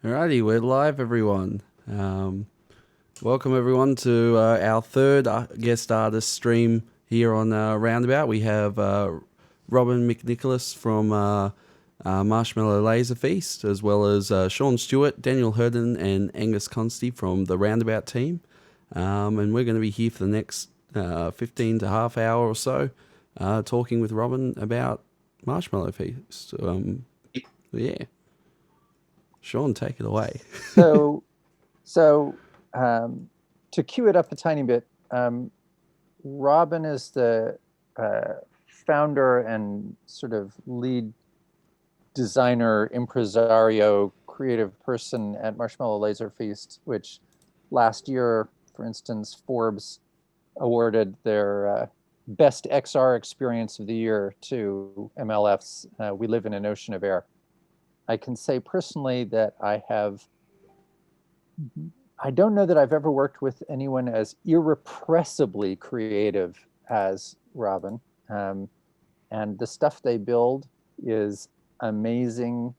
Alrighty, we're live, everyone. Welcome, everyone, to our third guest artist stream here on Roundabout. We have Robin McNichlolas from Marshmallow Laser Feast, as well as Sean Stewart, Daniel Herden, and Angus Constey from the Roundabout team. And we're going to be here for the next 15 to half hour or so, talking with Robin about Marshmallow Feast. Yeah. Sean, take it away. So, so to cue it up a tiny bit, Robin is the founder and sort of lead designer, impresario, creative person at Marshmallow Laser Feast, which last year, for instance, Forbes awarded their best XR experience of the year to MLF's We Live in an Ocean of Air. I can say personally that I don't know that I've ever worked with anyone as irrepressibly creative as Robin. And the stuff they build is amazing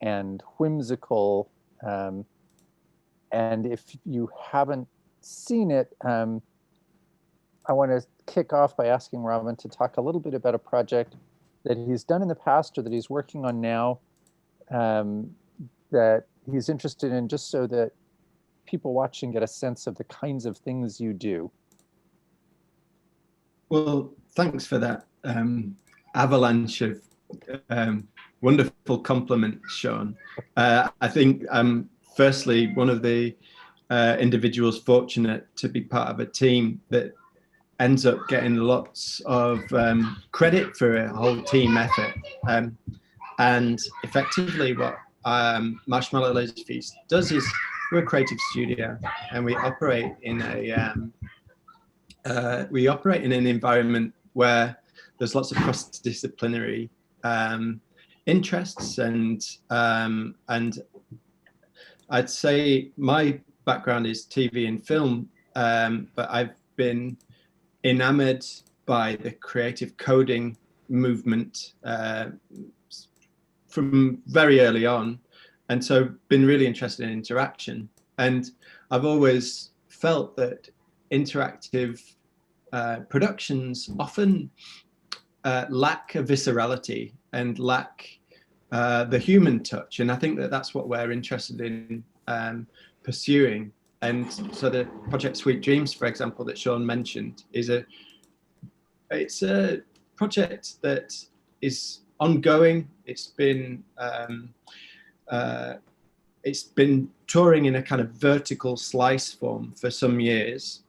and whimsical. And if you haven't seen it, I want to kick off by asking Robin to talk a little bit about a project that he's done in the past or that he's working on now, that he's interested in, just so that people watching get a sense of the kinds of things you do. Well, thanks for that avalanche of wonderful compliments, Sean. I think firstly, one of the individuals fortunate to be part of a team that ends up getting lots of credit for a whole team effort. And effectively what Marshmallow Laser Feast does is we're a creative studio and we operate in an environment where there's lots of cross-disciplinary interests, and I'd say my background is TV and film, but I've been enamored by the creative coding movement from very early on, and so been really interested in interaction. And I've always felt that interactive productions often lack a viscerality and lack the human touch, and I think that that's what we're interested in pursuing. And so the project Sweet Dreams, for example, that Sean mentioned, it's a project that is ongoing. It's been touring in a kind of vertical slice form for some years,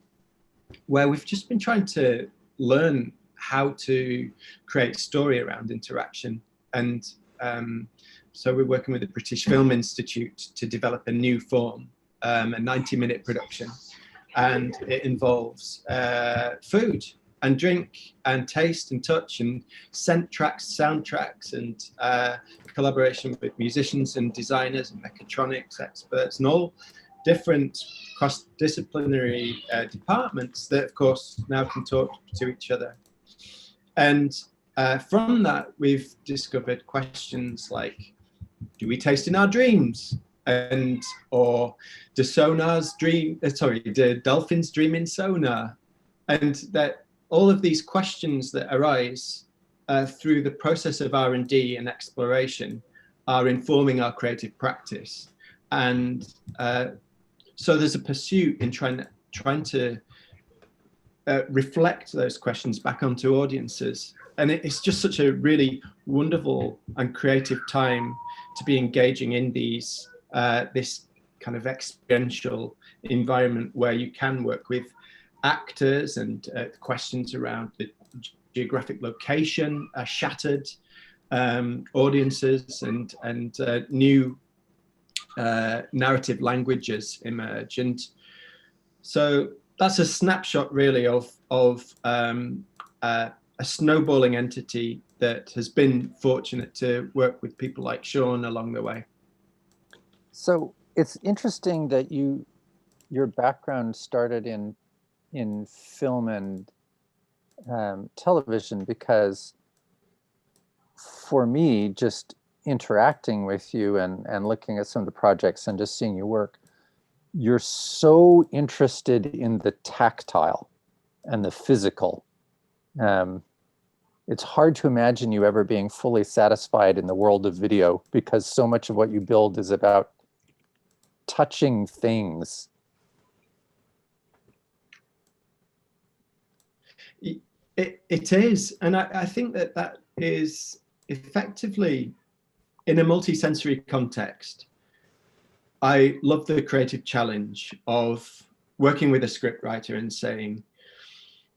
where we've just been trying to learn how to create story around interaction. And so we're working with the British Film Institute to develop a new form, a 90-minute production, and it involves food and drink and taste and touch and scent tracks, soundtracks, and collaboration with musicians and designers and mechatronics experts and all different cross-disciplinary departments that, of course, now can talk to each other. And from that, we've discovered questions like, do we taste in our dreams? Or do dolphins dream in sonar? And that all of these questions that arise through the process of R&D and exploration are informing our creative practice. And so there's a pursuit in trying to reflect those questions back onto audiences. And it's just such a really wonderful and creative time to be engaging in this kind of experiential environment where you can work with actors, and questions around the geographic location are shattered, audiences and new narrative languages emerge. And so that's a snapshot really of a snowballing entity that has been fortunate to work with people like Sean along the way. So it's interesting that your background started in film and television, because for me, just interacting with you and looking at some of the projects and just seeing your work, you're so interested in the tactile and the physical. It's hard to imagine you ever being fully satisfied in the world of video, because so much of what you build is about touching things. It is, and I think that is effectively, in a multi-sensory context, I love the creative challenge of working with a scriptwriter and saying,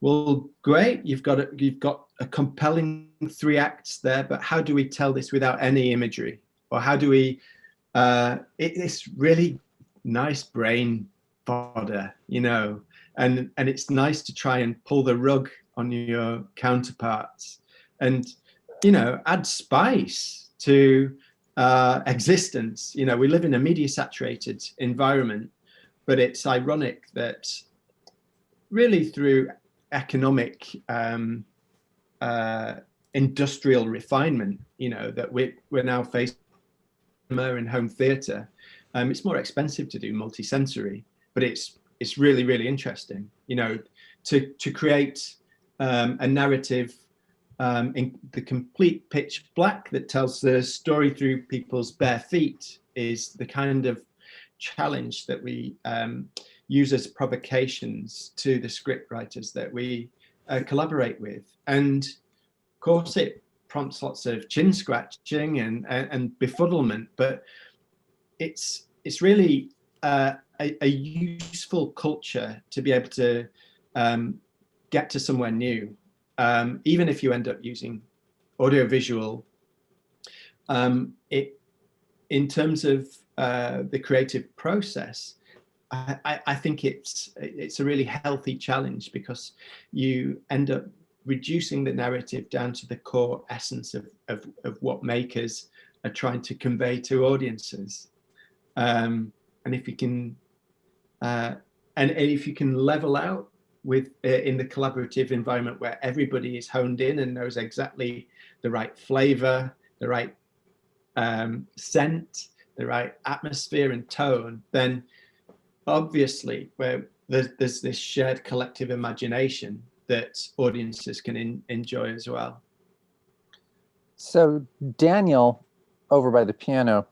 well, great, you've got a compelling 3 acts there, but how do we tell this without any imagery? Or how do we, it's really nice brain fodder, you know, and it's nice to try and pull the rug on your counterparts and, you know, add spice to existence. You know, we live in a media saturated environment, but it's ironic that really through economic industrial refinement, you know, that we're now facing in home theatre. It's more expensive to do multi-sensory, but it's really, really interesting, you know, to create a narrative in the complete pitch black that tells the story through people's bare feet is the kind of challenge that we use as provocations to the script writers that we collaborate with. And of course it prompts lots of chin scratching and befuddlement, but it's really a useful culture to be able to get to somewhere new. Even if you end up using audiovisual, in terms of the creative process, I think it's a really healthy challenge, because you end up reducing the narrative down to the core essence of what makers are trying to convey to audiences. And if you can, and if you can level out with in the collaborative environment where everybody is honed in and knows exactly the right flavor, the right scent, the right atmosphere and tone, then obviously where there's this shared collective imagination that audiences can enjoy as well. So Daniel, over by the piano,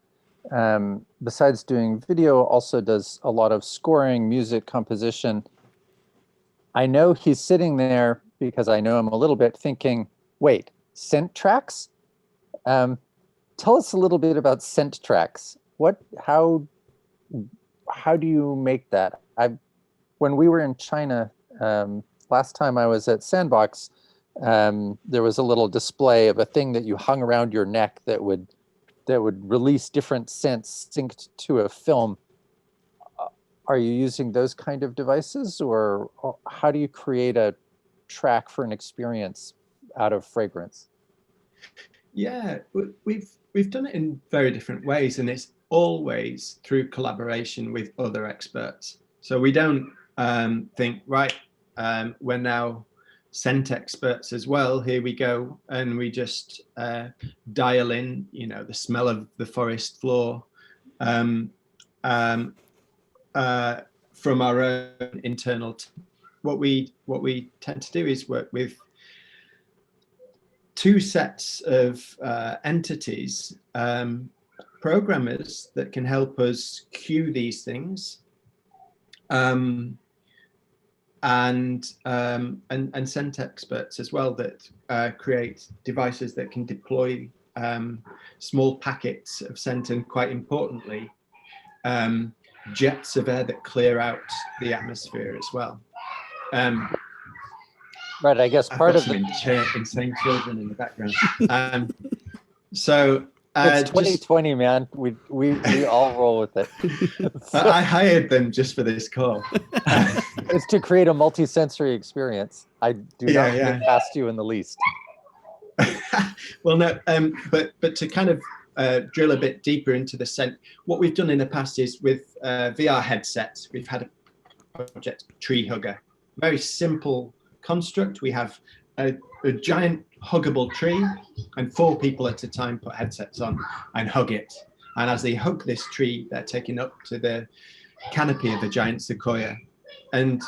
besides doing video, also does a lot of scoring, music composition. I know he's sitting there, because I know him a little bit, thinking, wait, scent tracks? Tell us a little bit about scent tracks. How do you make that? When we were in China, last time I was at Sandbox, there was a little display of a thing that you hung around your neck that would release different scents synced to a film. Are you using those kind of devices, or how do you create a track for an experience out of fragrance? Yeah, we've done it in very different ways, and it's always through collaboration with other experts. So we don't think, right, we're now scent experts as well, here we go, and we just dial in, you know, the smell of the forest floor from our own internal what we tend to do is work with 2 sets of entities, programmers that can help us cue these things, and scent experts as well that create devices that can deploy small packets of scent, and quite importantly, jets of air that clear out the atmosphere as well. Right, I guess part of some insane children in the background. So it's 2020, man. We all roll with it. So, I hired them just for this call. It's to create a multi-sensory experience. I do not get past you in the least. Well, no, but to kind of drill a bit deeper into the scent, what we've done in the past is with VR headsets, we've had a project Tree Hugger, very simple construct. We have a a giant huggable tree, and 4 people at a time put headsets on and hug it. And as they hug this tree, they're taken up to the canopy of a giant sequoia. And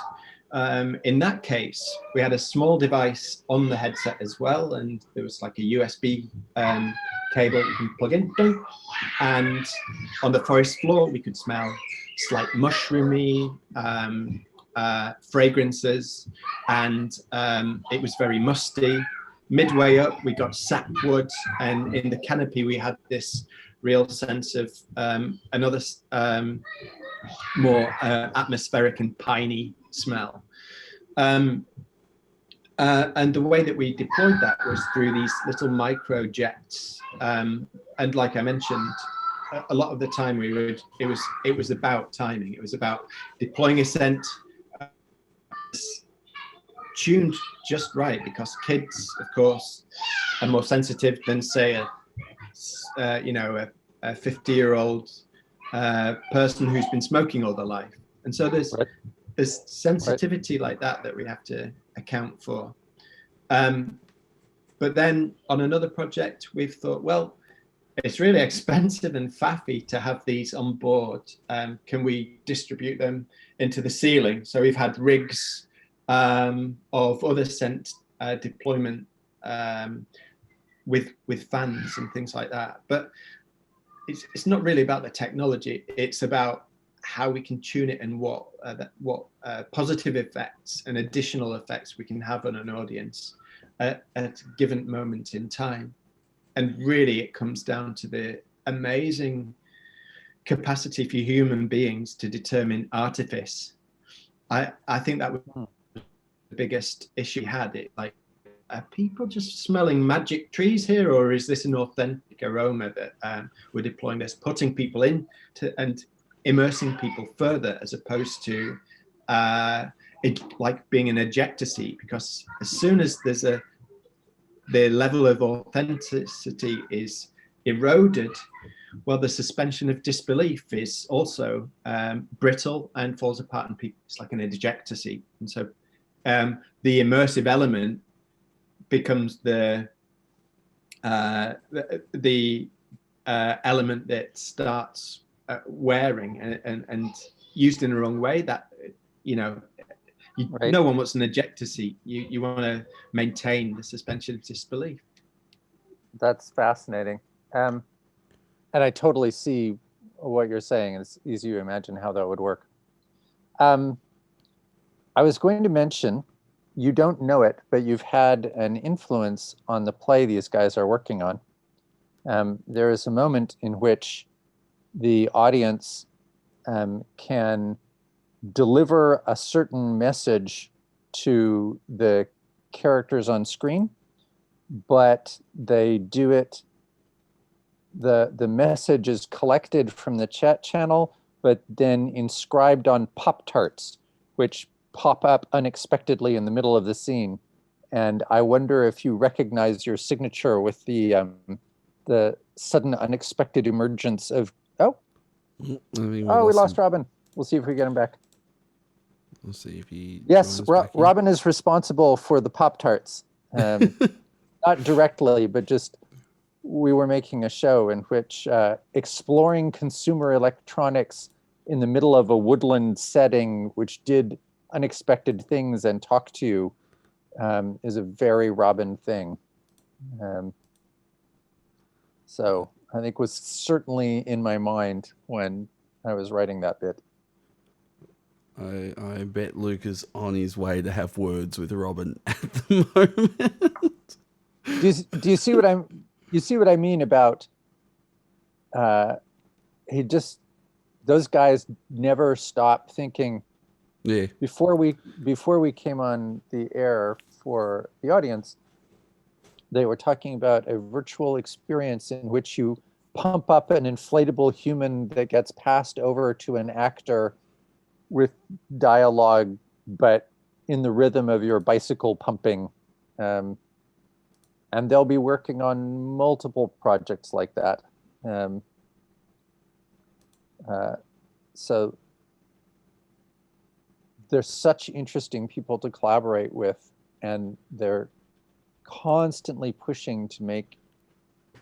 in that case, we had a small device on the headset as well, and there was like a USB cable you can plug in. And on the forest floor, we could smell slight mushroomy fragrances, and it was very musty. Midway up, we got sapwood, and in the canopy, we had this real sense of another more atmospheric and piney smell. And the way that we deployed that was through these little micro jets. And like I mentioned, a lot of the time it was about timing. It was about deploying a scent tuned just right, because kids, of course, are more sensitive than, say, a 50-year-old person who's been smoking all their life. And so there's sensitivity like that we have to account for. But then on another project, we've thought, well, it's really expensive and faffy to have these on board. Can we distribute them into the ceiling? So we've had rigs of other scent deployment with fans and things like that. But it's not really about the technology. It's about how we can tune it and what positive effects and additional effects we can have on an audience at a given moment in time. And really, it comes down to the amazing capacity for human beings to determine artifice. I think that was the biggest issue we had. It like, are people just smelling magic trees here, or is this an authentic aroma that we're deploying this, putting people in and immersing people further, as opposed to it like being an ejector seat? Because as soon as the level of authenticity is eroded, well, the suspension of disbelief is also brittle and falls apart, and it's like an ejector seat. And so the immersive element becomes the element that starts wearing and used in the wrong way. That no one wants an ejector seat. You want to maintain the suspension of disbelief. That's fascinating, and I totally see what you're saying. It's easy to imagine how that would work. I was going to mention, you don't know it, but you've had an influence on the play these guys are working on. There is a moment in which the audience can deliver a certain message to the characters on screen, but they do it, the message is collected from the chat channel, but then inscribed on Pop-Tarts, which pop up unexpectedly in the middle of the scene. And I wonder if you recognize your signature with the sudden unexpected emergence of, we lost Robin. We'll see if we get him back. We'll see if he. Yes, Robin is responsible for the Pop-Tarts. Not directly, but just we were making a show in which exploring consumer electronics in the middle of a woodland setting, which did unexpected things and talked to you, is a very Robin thing. So I think was certainly in my mind when I was writing that bit. I bet Luke is on his way to have words with Robin at the moment. Do you see what I mean about those guys never stop thinking. Yeah. Before we came on the air for the audience, they were talking about a virtual experience in which you pump up an inflatable human that gets passed over to an actor with dialogue, but in the rhythm of your bicycle pumping. And they'll be working on multiple projects like that. So they're such interesting people to collaborate with, and they're constantly pushing to make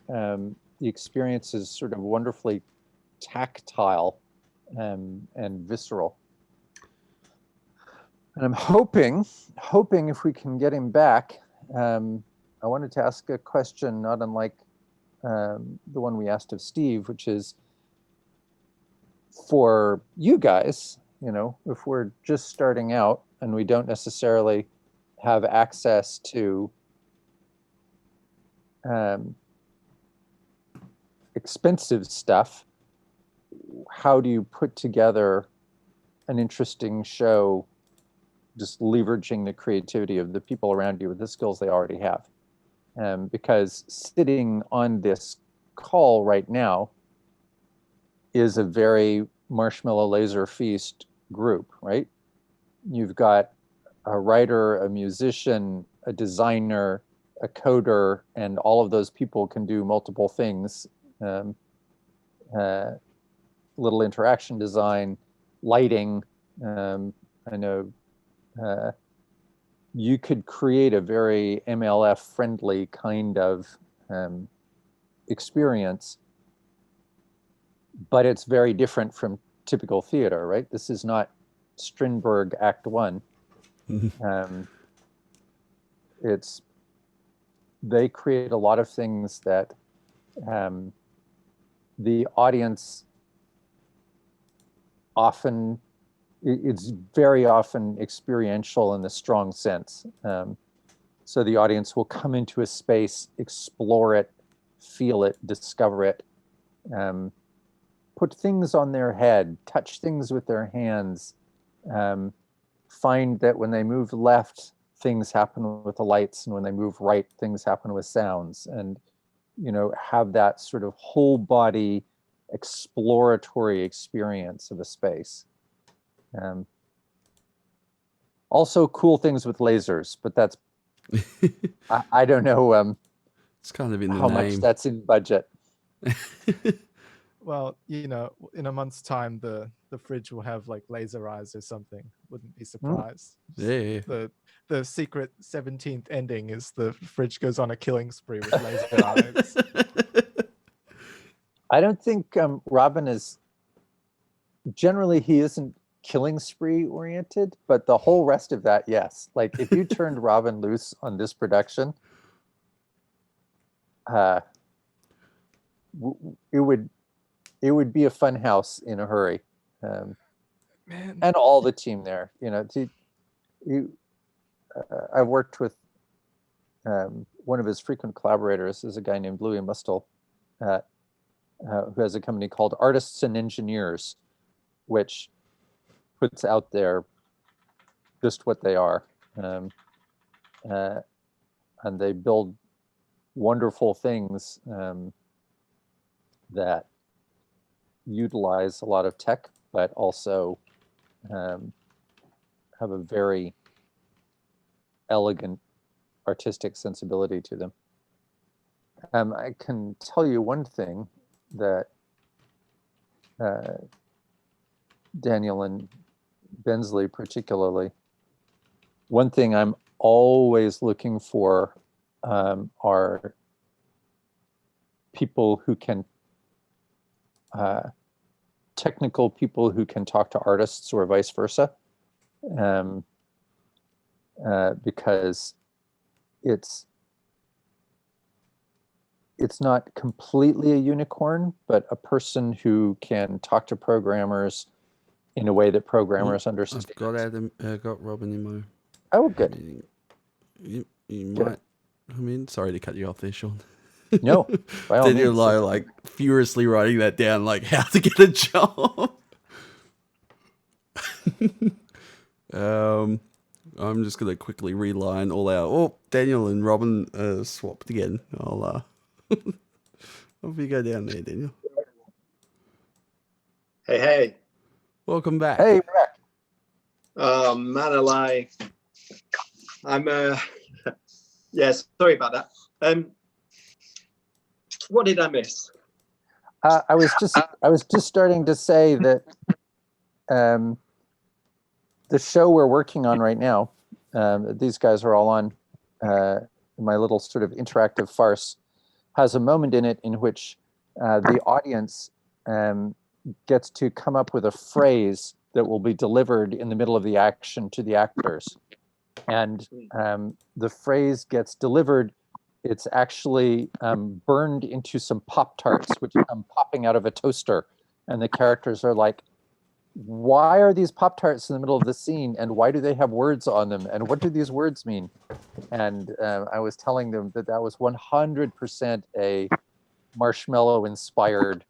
the experiences sort of wonderfully tactile and visceral. And I'm hoping if we can get him back, I wanted to ask a question not unlike the one we asked of Steve, which is, for you guys, if we're just starting out and we don't necessarily have access to expensive stuff, how do you put together an interesting show just leveraging the creativity of the people around you with the skills they already have? Because sitting on this call right now is a very Marshmallow Laser Feast group, right? You've got a writer, a musician, a designer, a coder, and all of those people can do multiple things. Little interaction design, lighting. I know you could create a very MLF friendly kind of experience, but it's very different from typical theater, right? This is not Strindberg Act One. They create a lot of things that the audience often, it's very often experiential in the strong sense. So the audience will come into a space, explore it, feel it, discover it, put things on their head, touch things with their hands, find that when they move left, things happen with the lights, and when they move right, things happen with sounds, and have that sort of whole body exploratory experience of a space. Also cool things with lasers, but that's I don't know It's kind of in the how name. much that's in budget. Well, in a month's time, the fridge will have like laser eyes or something. Wouldn't be surprised. Yeah. The secret 17th ending is the fridge goes on a killing spree with laser eyes. I don't think Robin is, generally he isn't killing spree oriented, but the whole rest of that, yes. Like if you turned Robin loose on this production, it would be a fun house in a hurry. Man. And all the team there, I've worked with one of his frequent collaborators is a guy named Louis Mustel, who has a company called Artists and Engineers, which puts out there just what they are. And they build wonderful things that utilize a lot of tech, but also have a very elegant artistic sensibility to them. I can tell you one thing that Daniel and Bensley particularly, one thing I'm always looking for are people who can, technical people who can talk to artists or vice versa, because it's not completely a unicorn, but a person who can talk to programmers in a way that programmers understand. I've got Adam, got Robin in my. Oh, good. You might. I mean, sorry to cut you off there, Sean. No, by all Daniel means. and I like furiously writing that down, like how to get a job. I'm just gonna quickly reline all our. Oh, Daniel and Robin swapped again. I'll off you go down there, Daniel. Hey. Welcome back. Hey, Rick. Oh, man alive. I'm yeah, sorry about that. What did I miss? I was just starting to say that the show we're working on right now, these guys are all on, my little sort of interactive farce has a moment in it in which the audience gets to come up with a phrase that will be delivered in the middle of the action to the actors. And the phrase gets delivered. It's actually burned into some Pop-Tarts, which come popping out of a toaster. And the characters are like, why are these Pop-Tarts in the middle of the scene? And why do they have words on them? And what do these words mean? And I was telling them that that was 100% a Marshmallow-inspired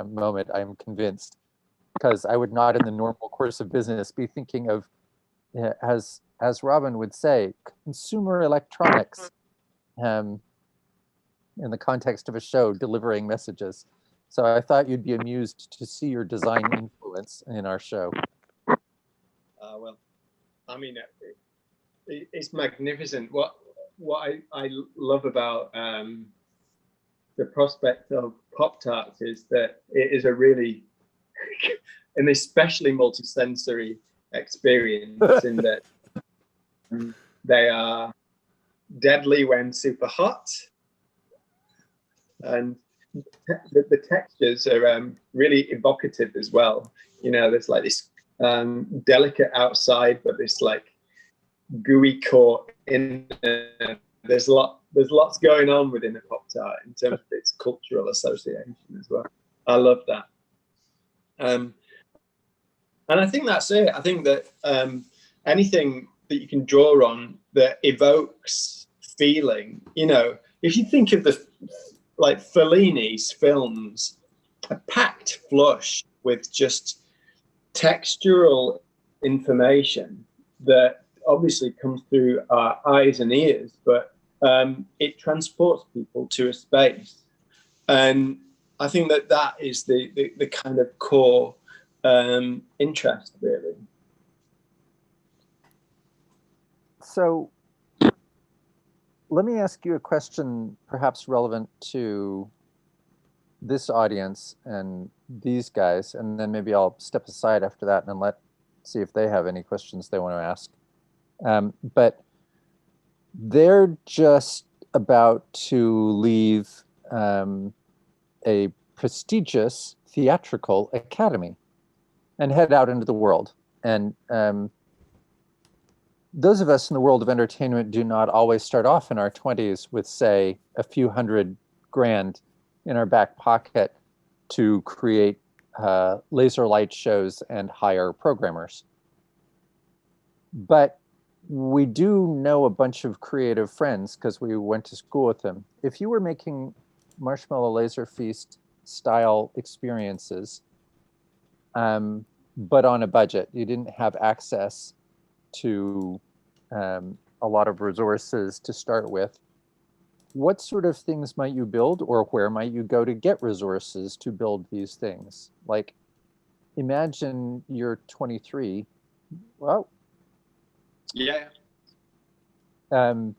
moment, I'm convinced. Because I would not in the normal course of business be thinking of, as Robin would say, consumer electronics in the context of a show delivering messages. So I thought you'd be amused to see your design influence in our show. Well, I mean, it's magnificent. What I love about the prospect of Pop-Tarts is that it is a really, an especially multi-sensory experience in that they are deadly when super hot, and the textures are really evocative as well. You know, there's like this delicate outside, but this like gooey core in. There's lots going on within a Pop-Tart in terms of its cultural association as well. I love that. And I think that's it. I think that anything that you can draw on that evokes feeling, you know, if you think of the, like Fellini's films are packed flush with just textural information that obviously comes through our eyes and ears, but it transports people to a space. And I think that that is the kind of core interest, really. So let me ask you a question perhaps relevant to this audience and these guys, and then maybe I'll step aside after that and see if they have any questions they want to ask. But they're just about to leave a prestigious theatrical academy and head out into the world. And those of us in the world of entertainment do not always start off in our 20s with, say, a few $100 grand in our back pocket to create laser light shows and hire programmers. But we do know a bunch of creative friends because we went to school with them. If you were making Marshmallow Laser Feast style experiences, but on a budget, you didn't have access to a lot of resources to start with, what sort of things might you build, or where might you go to get resources to build these things? Like, imagine you're 23. Well, yeah. How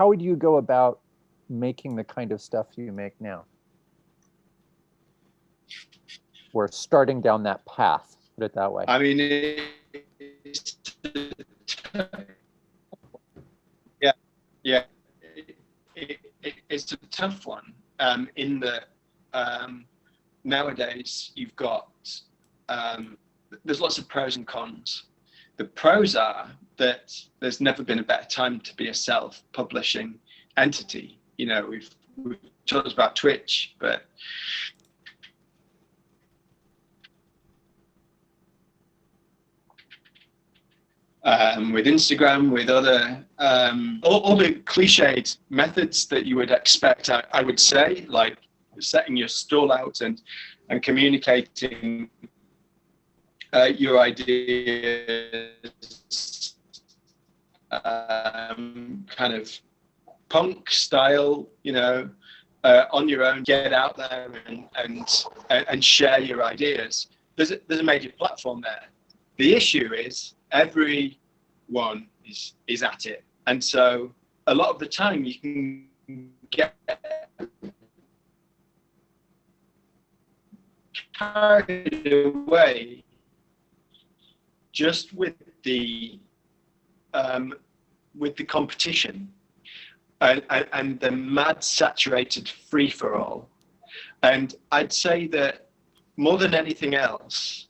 would you go about making the kind of stuff you make now? Or starting down that path, put it that way. I mean, it's a tough one. In that nowadays you've got there's lots of pros and cons. The pros are that there's never been a better time to be a self-publishing entity. You know, we've talked about Twitch, but with Instagram, with other all the cliched methods that you would expect, I would say, like setting your stall out and communicating your ideas, kind of punk style, you know, on your own, get out there and share your ideas. There's a major platform there. The issue is everyone is at it, and so a lot of the time you can get carried away just with the competition, and the mad saturated free-for-all. And I'd say that more than anything else,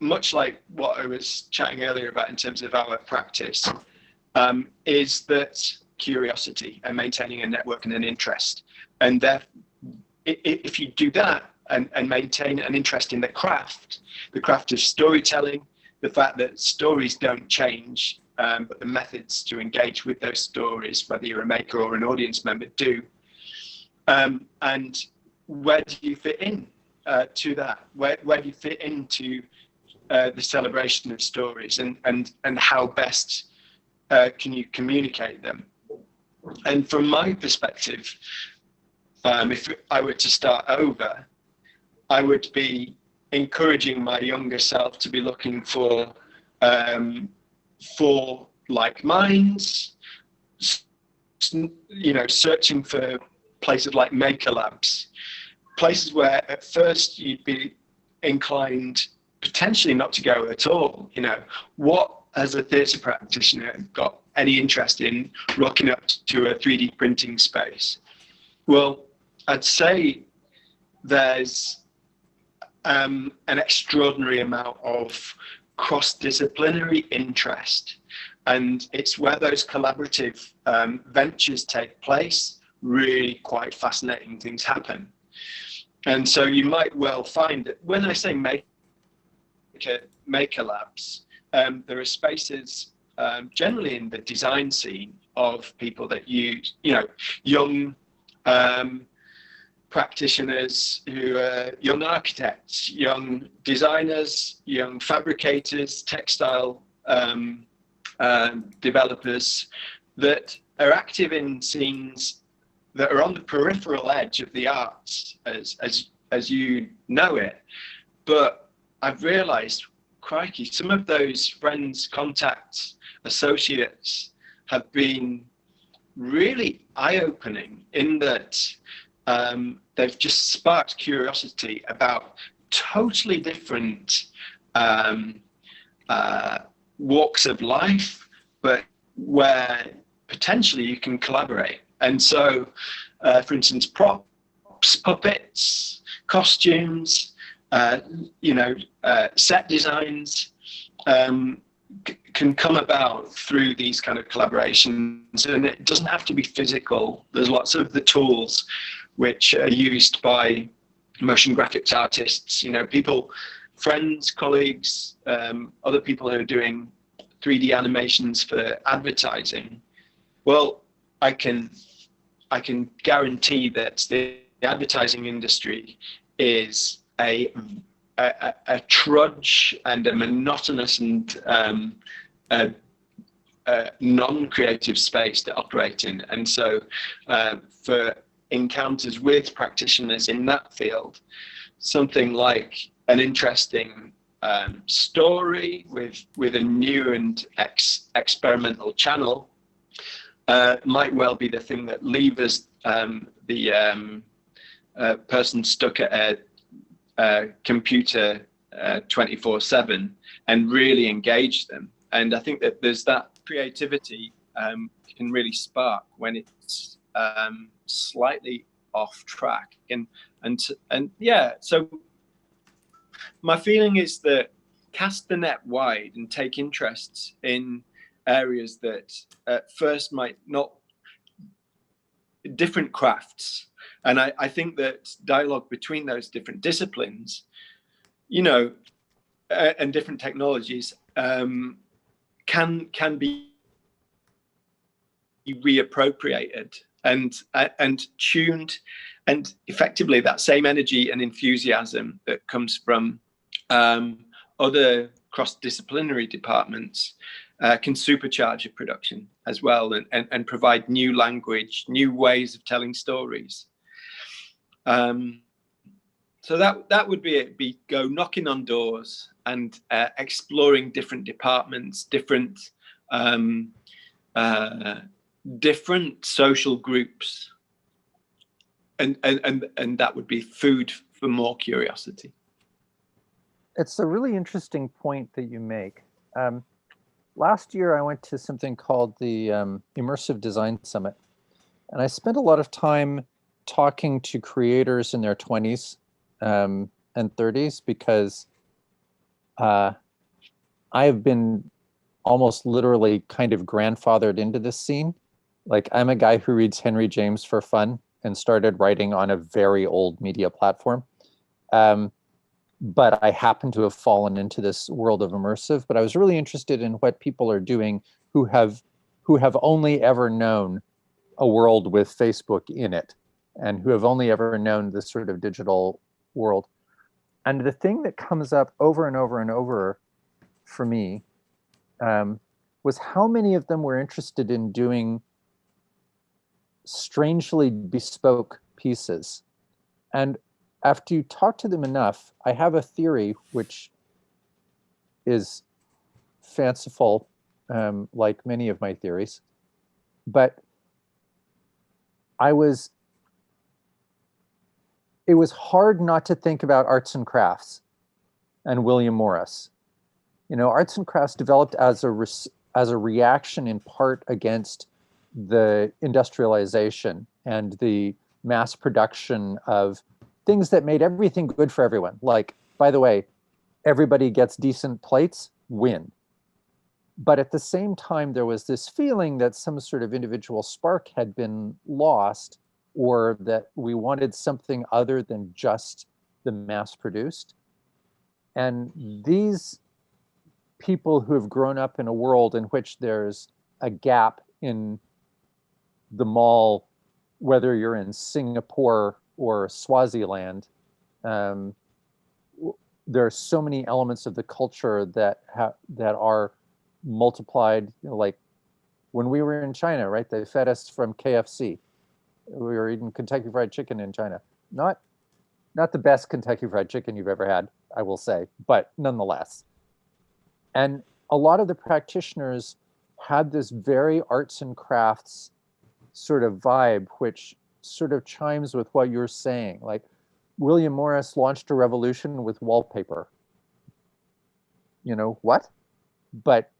much like what I was chatting earlier about in terms of our practice, is that curiosity and maintaining a network and an interest. And if you do that and maintain an interest in the craft of storytelling, the fact that stories don't change, but the methods to engage with those stories, whether you're a maker or an audience member, do. And where do you fit in to that? Where do you fit into the celebration of stories, and how best can you communicate them? And from my perspective, if I were to start over, I would be encouraging my younger self to be looking for like minds, searching for places like maker labs, places where at first you'd be inclined potentially not to go at all. What as a theatre practitioner got any interest in rocking up to a 3D printing space? Well, I'd say there's an extraordinary amount of cross-disciplinary interest, and it's where those collaborative ventures take place. Really quite fascinating things happen. And so you might well find that when I say maker labs, there are spaces generally in the design scene of people that use, young practitioners who are young architects, young designers, young fabricators, textile developers that are active in scenes that are on the peripheral edge of the arts, as you know it. But I've realized, crikey, some of those friends, contacts, associates have been really eye-opening in that they've just sparked curiosity about totally different walks of life, but where potentially you can collaborate. And so, for instance, props, puppets, costumes, set designs can come about through these kind of collaborations, and it doesn't have to be physical. There's lots of the tools which are used by motion graphics artists, people, friends, colleagues, other people who are doing 3D animations for advertising. Well, I can guarantee that the advertising industry is a trudge and a monotonous and non-creative space to operate in. And so for encounters with practitioners in that field, something like an interesting story with a new and experimental channel might well be the thing that levers the person stuck at a computer 24/7 and really engage them. And I think that there's that creativity can really spark when it's slightly off track. And yeah, so my feeling is that cast the net wide and take interests in areas that at first might not, different crafts. And I think that dialogue between those different disciplines, and different technologies can be reappropriated and tuned, and effectively that same energy and enthusiasm that comes from other cross-disciplinary departments can supercharge a production as well, and provide new language, new ways of telling stories. So that would be it. Go knocking on doors and exploring different departments, different social groups, and that would be food for more curiosity. It's a really interesting point that you make. Last year, I went to something called the Immersive Design Summit, And I spent a lot of time talking to creators in their 20s and 30s because I have been almost literally kind of grandfathered into this scene. Like, I'm a guy who reads Henry James for fun and started writing on a very old media platform. But I happen to have fallen into this world of immersive. But I was really interested in what people are doing who have only ever known a world with Facebook in it, and who have only ever known this sort of digital world. And the thing that comes up over and over and over for me was how many of them were interested in doing strangely bespoke pieces. And after you talk to them enough, I have a theory which is fanciful, like many of my theories, but it was hard not to think about arts and crafts and William Morris. You know, arts and crafts developed as a reaction in part against the industrialization and the mass production of things that made everything good for everyone. Like, by the way, everybody gets decent plates, win. But at the same time, there was this feeling that some sort of individual spark had been lost, or that we wanted something other than just the mass produced. And these people who have grown up in a world in which there's a gap in the mall, whether you're in Singapore or Swaziland, there are so many elements of the culture that are multiplied. You know, like when we were in China, right? They fed us from KFC. We were eating Kentucky Fried Chicken in China. Not the best Kentucky Fried Chicken you've ever had, I will say, but nonetheless. And a lot of the practitioners had this very arts and crafts sort of vibe, which sort of chimes with what you're saying. Like, William Morris launched a revolution with wallpaper. You know, what? But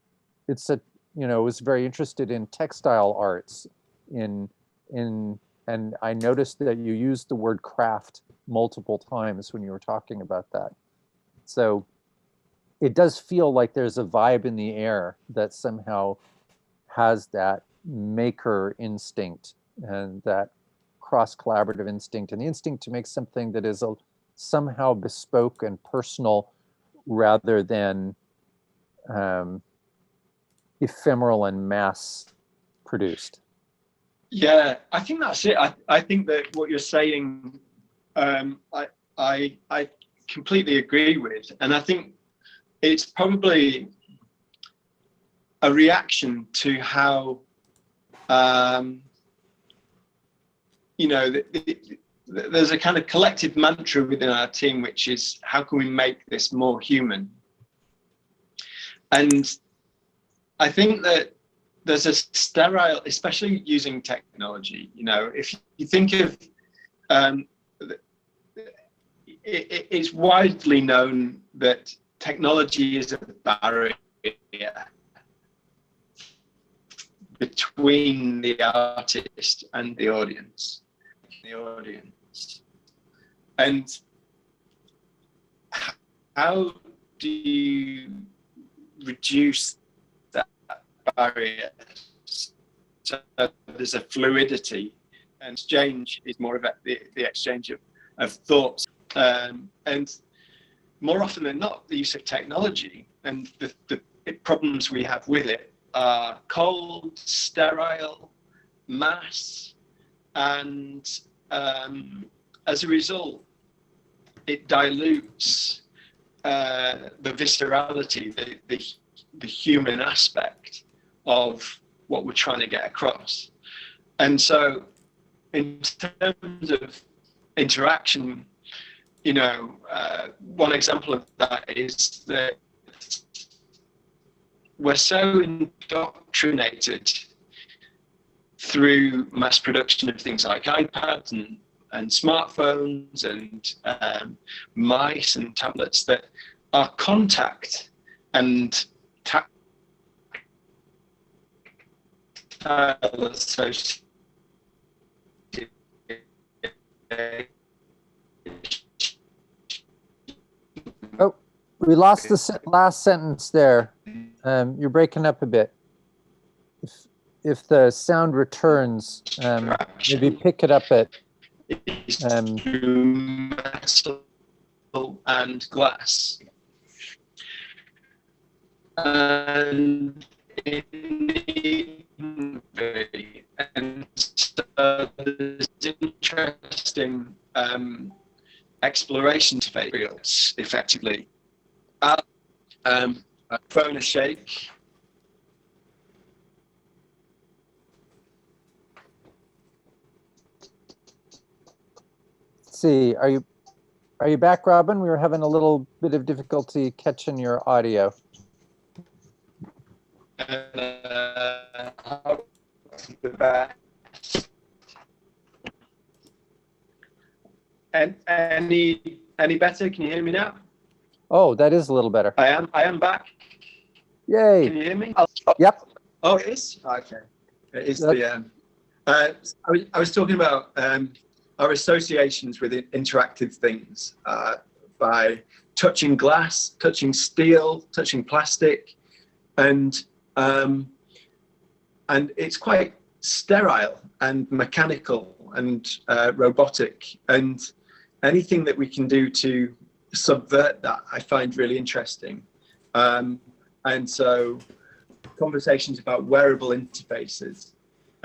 it's was very interested in textile arts, and I noticed that you used the word craft multiple times when you were talking about that. So it does feel like there's a vibe in the air that somehow has that maker instinct and that cross-collaborative instinct, and the instinct to make something that is somehow bespoke and personal rather than ephemeral and mass produced. Yeah, I think that's it. I think that what you're saying, I completely agree with, and I think it's probably a reaction to how there's a kind of collective mantra within our team, which is, how can we make this more human? And I think that there's a sterile, especially using technology, if you think of, it's widely known that technology is a barrier between the artist and the audience. And how do you reduce that barrier so there's a fluidity, and exchange is more about the exchange of thoughts, and more often than not, the use of technology and the problems we have with it are cold, sterile, mass, and as a result, it dilutes the viscerality, the human aspect of what we're trying to get across. And so, in terms of interaction, one example of that is that we're so indoctrinated through mass production of things like iPads and smartphones and mice and tablets that our contact and tactile Oh, we lost the last sentence there. You're breaking up a bit. If the sound returns, maybe pick it up at. Through metal and glass. And and so there's interesting exploration fields effectively. Phone a shake. Let's see, are you back, Robin? We were having a little bit of difficulty catching your audio. And any better? Can you hear me now? Oh, that is a little better. I am back. Yay! Can you hear me? Yep. Oh, it is? Okay. It is I was talking about our associations with interactive things by touching glass, touching steel, touching plastic, and it's quite sterile and mechanical and robotic, and anything that we can do to subvert that I find really interesting. And so conversations about wearable interfaces.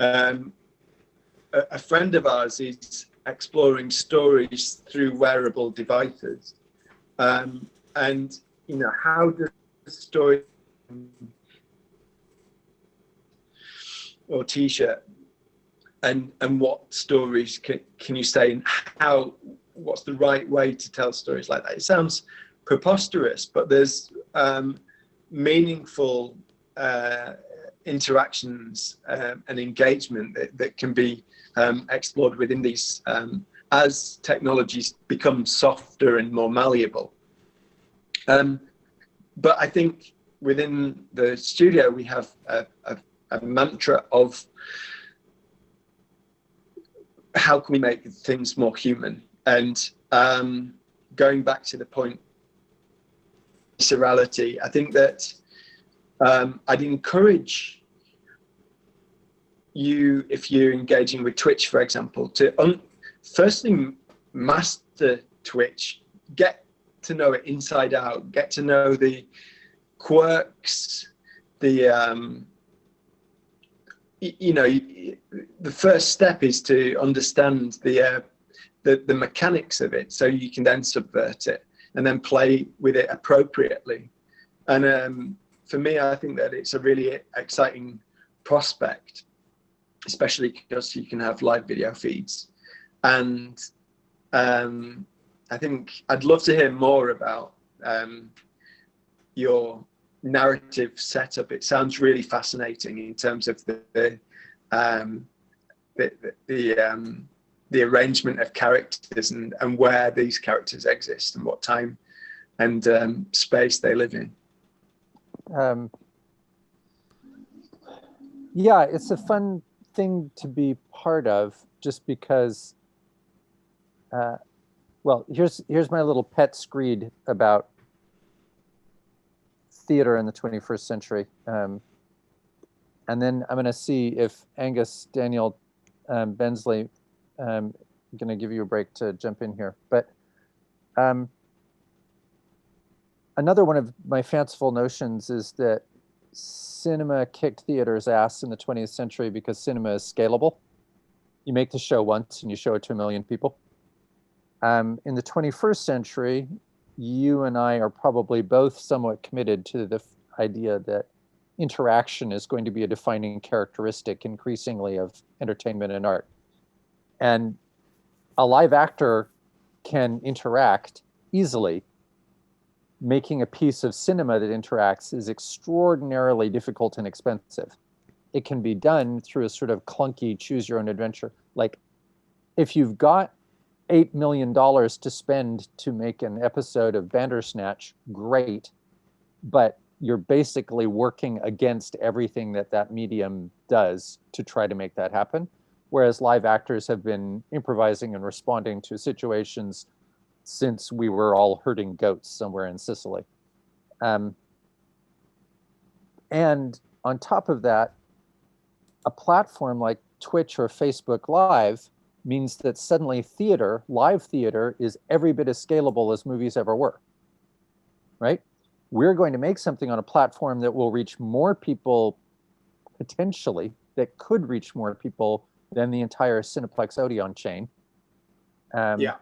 A friend of ours is exploring stories through wearable devices. And, you know, how does the story or t-shirt and what stories can you say, and what's the right way to tell stories like that? It sounds preposterous, but there's meaningful interactions and engagement that can be explored within these as technologies become softer and more malleable. But I think within the studio we have a mantra of how can we make things more human, and going back to the point viscerality, I think that I'd encourage you, if you're engaging with Twitch, for example, to firstly master Twitch, get to know it inside out, get to know the quirks, the the first step is to understand the mechanics of it, so you can then subvert it and then play with it appropriately. And for me, I think that it's a really exciting prospect, especially because you can have live video feeds. And I think I'd love to hear more about your narrative setup. It sounds really fascinating in terms of the arrangement of characters and where these characters exist and what time and space they live in. Yeah, it's a fun thing to be part of, just because well, here's my little pet screed about theater in the 21st century. And then I'm going to see if Angus, Daniel, Bensley, I'm going to give you a break to jump in here. But another one of my fanciful notions is that cinema kicked theater's ass in the 20th century because cinema is scalable. You make the show once and you show it to 1 million people. In the 21st century, you and I are probably both somewhat committed to the idea that interaction is going to be a defining characteristic increasingly of entertainment and art. And a live actor can interact easily. Making a piece of cinema that interacts is extraordinarily difficult and expensive. It can be done through a sort of clunky choose your own adventure. Like, if you've got $8 million to spend to make an episode of Bandersnatch, great, but you're basically working against everything that medium does to try to make that happen. whereas live actors have been improvising and responding to situations since we were all herding goats somewhere in Sicily. And on top of that, a platform like Twitch or Facebook Live means that suddenly theater, live theater, is every bit as scalable as movies ever were, right? We're going to make something on a platform that will reach more people potentially, that could reach more people than the entire Cineplex Odeon chain. Yeah.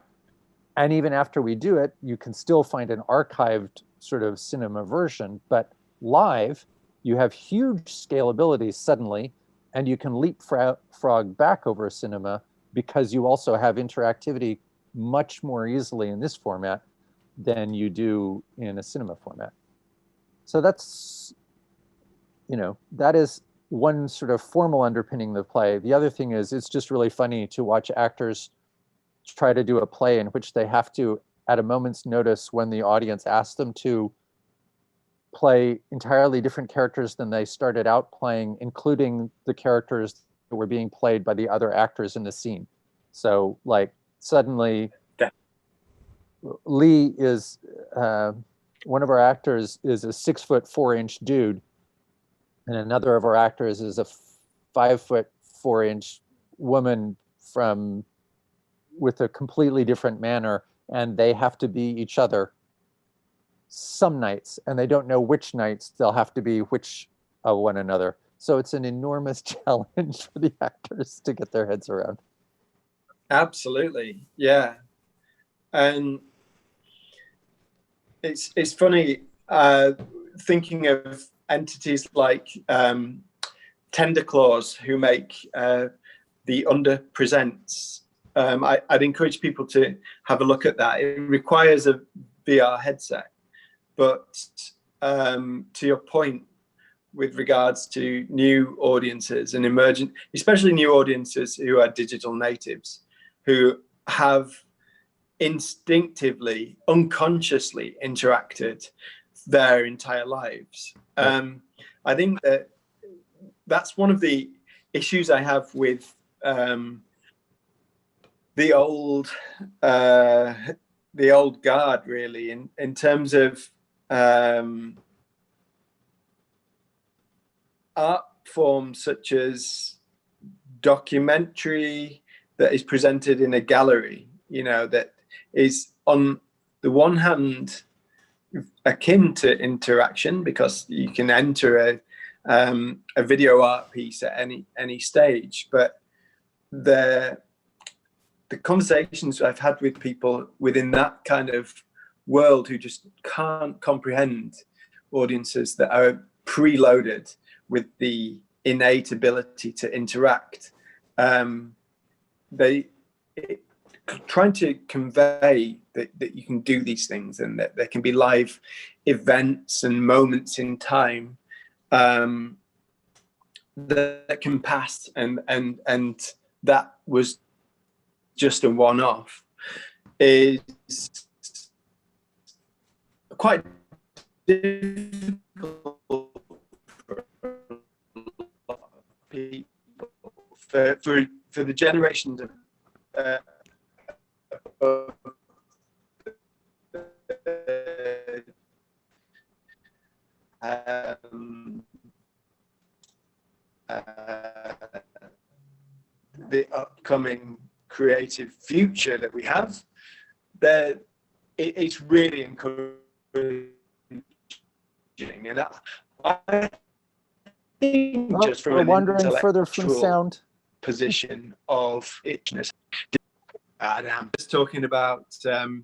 And even after we do it, you can still find an archived sort of cinema version, but live, you have huge scalability suddenly, and you can leapfrog back over cinema because you also have interactivity much more easily in this format than you do in a cinema format. So that's, that is one sort of formal underpinning of the play. The other thing is it's just really funny to watch actors try to do a play in which they have to, at a moment's notice when the audience asks them to, play entirely different characters than they started out playing, including the characters that were being played by the other actors in the scene. So like suddenly Lee is, one of our actors is a 6'4" dude, and another of our actors is a 5'4" woman with a completely different manner, and they have to be each other some nights, and they don't know which nights they'll have to be which of one another. So it's an enormous challenge for the actors to get their heads around. Absolutely, yeah. And it's funny thinking of entities like Tender Claws, who make the Under Presents. I'd encourage people to have a look at that. It requires a VR headset, but to your point with regards to new audiences and emergent, especially new audiences who are digital natives, who have instinctively, unconsciously interacted their entire lives. I think that's one of the issues I have with the old guard, really, in terms of art forms such as documentary that is presented in a gallery, that is on the one hand akin to interaction, because you can enter a video art piece at any stage, but the conversations I've had with people within that kind of world who just can't comprehend audiences that are preloaded with the innate ability to interact, trying to convey that you can do these things and that there can be live events and moments in time that can pass, and that was just a one-off, is quite difficult for a lot of people, for the generations of the upcoming creative future that we have. It's really encouraging, and I think just from we're an wandering further from intellectual sound position of itchiness. I'm just talking about the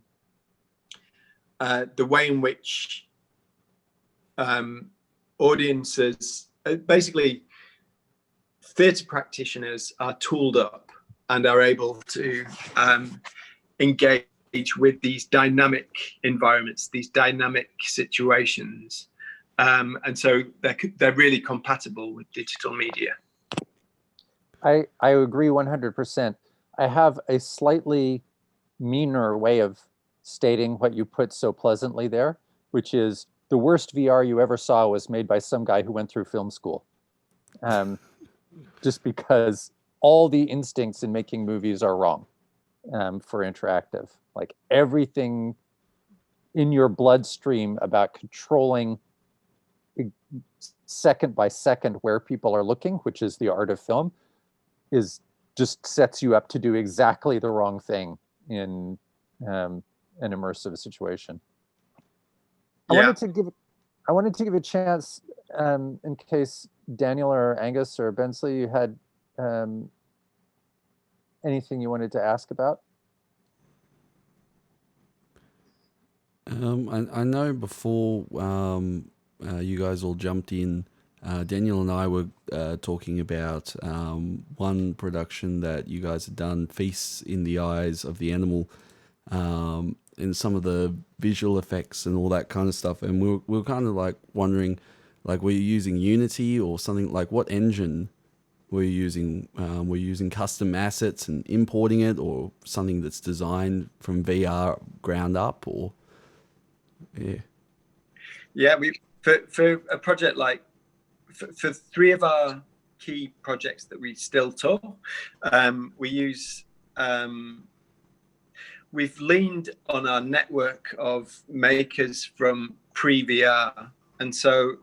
way in which audiences, basically theatre practitioners, are tooled up and are able to engage with these dynamic environments, these dynamic situations, and so they're really compatible with digital media. I agree 100%. I have a slightly meaner way of stating what you put so pleasantly there, which is the worst VR you ever saw was made by some guy who went through film school. Just because all the instincts in making movies are wrong for interactive. Like everything in your bloodstream about controlling second by second where people are looking, which is the art of film, is just sets you up to do exactly the wrong thing in an immersive situation. I wanted to give a chance in case Daniel or Angus or Bensley, you had anything you wanted to ask about. I know before you guys all jumped in, Daniel and I were talking about one production that you guys had done, Feasts in the Eyes of the Animal, and some of the visual effects and all that kind of stuff. And we were kind of like wondering, like, were you using Unity or something? Like, what engine were you using? Were you using custom assets and importing it, or something that's designed from VR ground up, or... Yeah, we for a project like for three of our key projects that we still tour, we use we've leaned on our network of makers from pre-VR, and so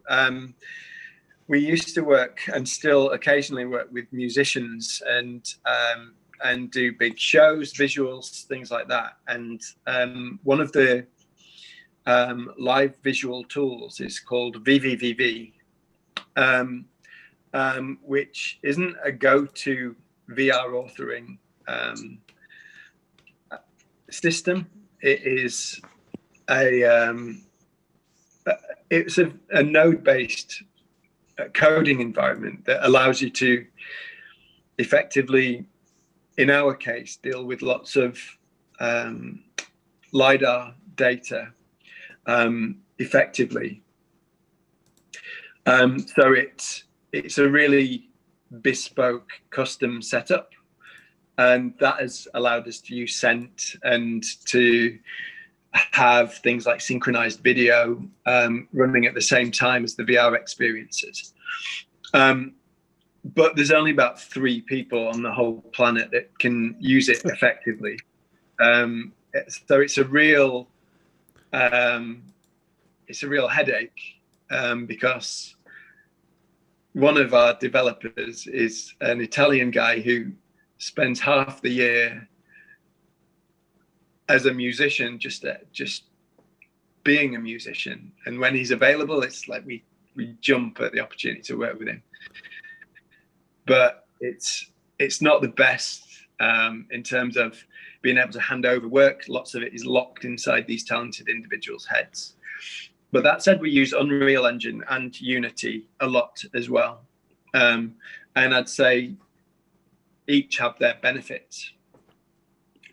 we used to work and still occasionally work with musicians and do big shows, visuals, things like that. And one of the live visual tools is called VVVV, which isn't a go-to VR authoring system. It is it's a node-based coding environment that allows you to effectively, in our case, deal with lots of LiDAR data effectively. So it's a really bespoke custom setup, and that has allowed us to use Scent and to have things like synchronized video running at the same time as the VR experiences. But there's only about 3 people on the whole planet that can use it effectively. So it's a real headache because one of our developers is an Italian guy who spends half the year as a musician, just being a musician, and when he's available, it's like we jump at the opportunity to work with him. But it's not the best in terms of being able to hand over work. Lots of it is locked inside these talented individuals' heads. But that said, we use Unreal Engine and Unity a lot as well, and I'd say each have their benefits.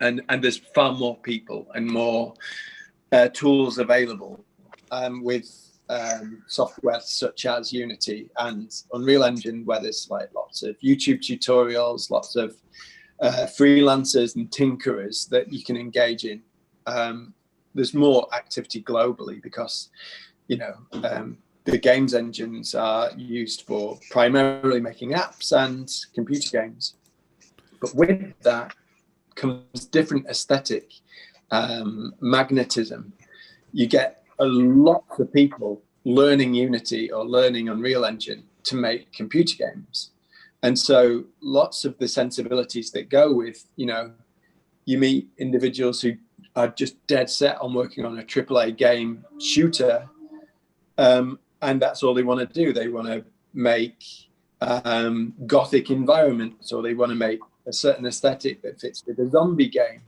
And there's far more people and more tools available with software such as Unity and Unreal Engine, where there's like lots of YouTube tutorials, lots of freelancers and tinkerers that you can engage in. There's more activity globally because, the games engines are used for primarily making apps and computer games. But with that comes different aesthetic magnetism. You get a lot of people learning Unity or learning Unreal Engine to make computer games. And so lots of the sensibilities that go with, you meet individuals who are just dead set on working on a AAA game shooter, and that's all they want to do. They want to make gothic environments, or they want to make a certain aesthetic that fits with a zombie game.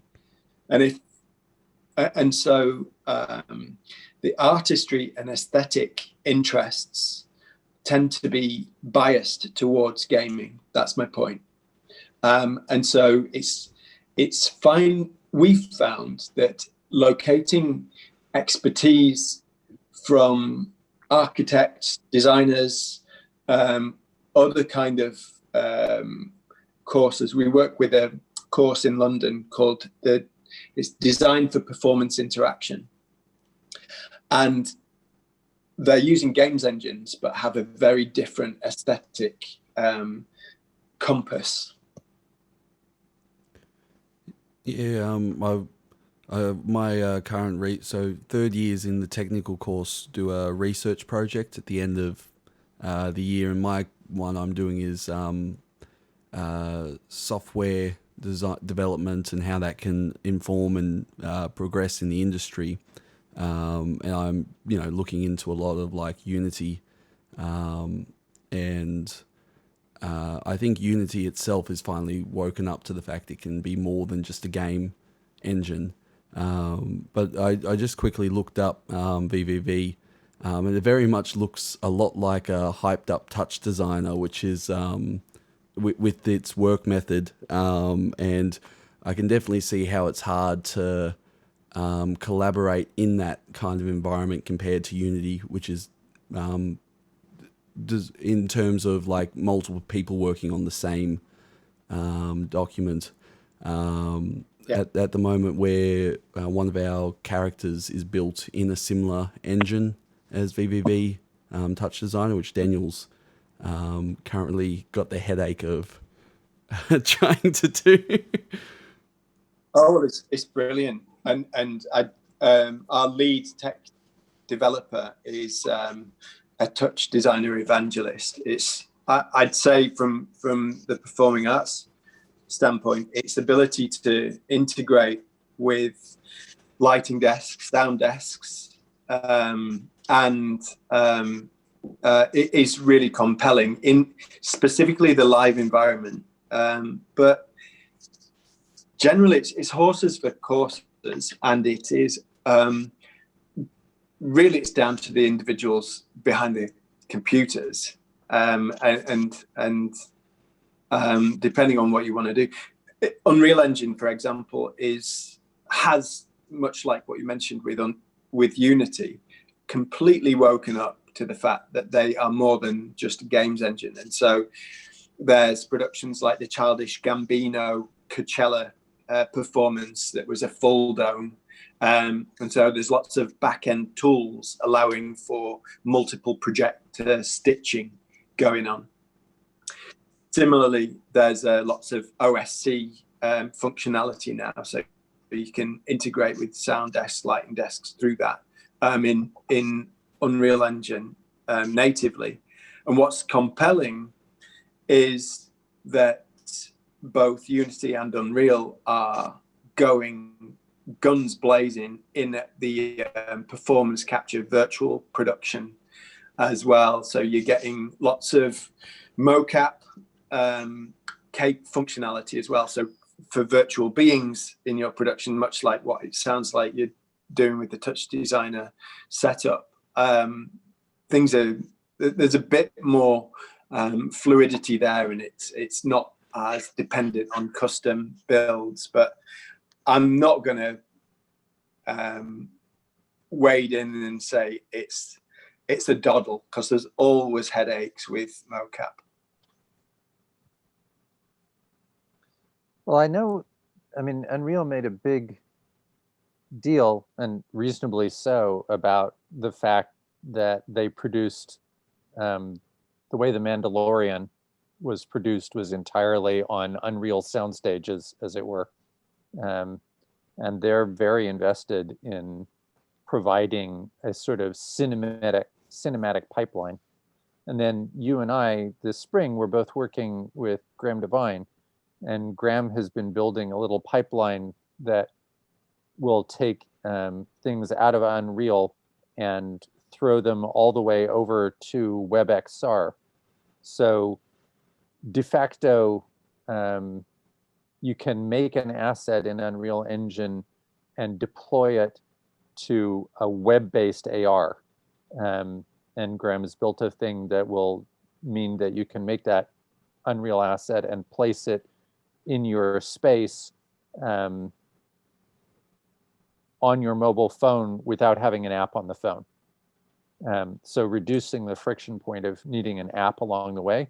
And so the artistry and aesthetic interests tend to be biased towards gaming. That's my point. And so it's fine. We've found that locating expertise from architects, designers, other kind of courses. We work with a course in London called it's Design for Performance Interaction. And they're using games engines, but have a very different aesthetic compass. Yeah, my current so third years in the technical course do a research project at the end of the year, and my one I'm doing is software design development and how that can inform and progress in the industry. And I'm looking into a lot of like Unity, and I think Unity itself has finally woken up to the fact it can be more than just a game engine. But I just quickly looked up VVV, and it very much looks a lot like a hyped up touch designer, which is with its work method. And I can definitely see how it's hard to collaborate in that kind of environment compared to Unity, which is in terms of like multiple people working on the same document. At the moment, where one of our characters is built in a similar engine as VVV Touch Designer, which Daniel's currently got the headache of trying to do. Oh, well, it's brilliant, and our lead tech developer is a touch designer evangelist. I'd say from the performing arts standpoint, its ability to integrate with lighting desks, sound desks, and it is really compelling in specifically the live environment. But generally, it's horses for courses, and it is really it's down to the individuals behind the computers, and depending on what you want to do. Unreal Engine, for example, has much like what you mentioned with Unity, completely woken up to the fact that they are more than just a games engine. And so there's productions like the Childish Gambino Coachella performance that was a full dome. And so there's lots of back-end tools allowing for multiple projector stitching going on. Similarly, there's lots of OSC functionality now, so you can integrate with sound desks, lighting desks through that in Unreal Engine natively. And what's compelling is that both Unity and Unreal are going guns blazing in the performance capture virtual production as well. So you're getting lots of mocap cape functionality as well. So for virtual beings in your production, much like what it sounds like you're doing with the Touch Designer setup, there's a bit more fluidity there, and it's not as dependent on custom builds. But I'm not going to wade in and say it's a doddle, because there's always headaches with mocap. Well, I mean, Unreal made a big deal, and reasonably so, about the fact that they produced the way The Mandalorian was produced was entirely on Unreal sound stages, as it were. And they're very invested in providing a sort of cinematic pipeline. And then you and I this spring were both working with Graham Devine, and Graham has been building a little pipeline that will take things out of Unreal and throw them all the way over to WebXR. So de facto, you can make an asset in Unreal Engine and deploy it to a web-based AR. And Graham has built a thing that will mean that you can make that Unreal asset and place it in your space on your mobile phone without having an app on the phone. So reducing the friction point of needing an app along the way,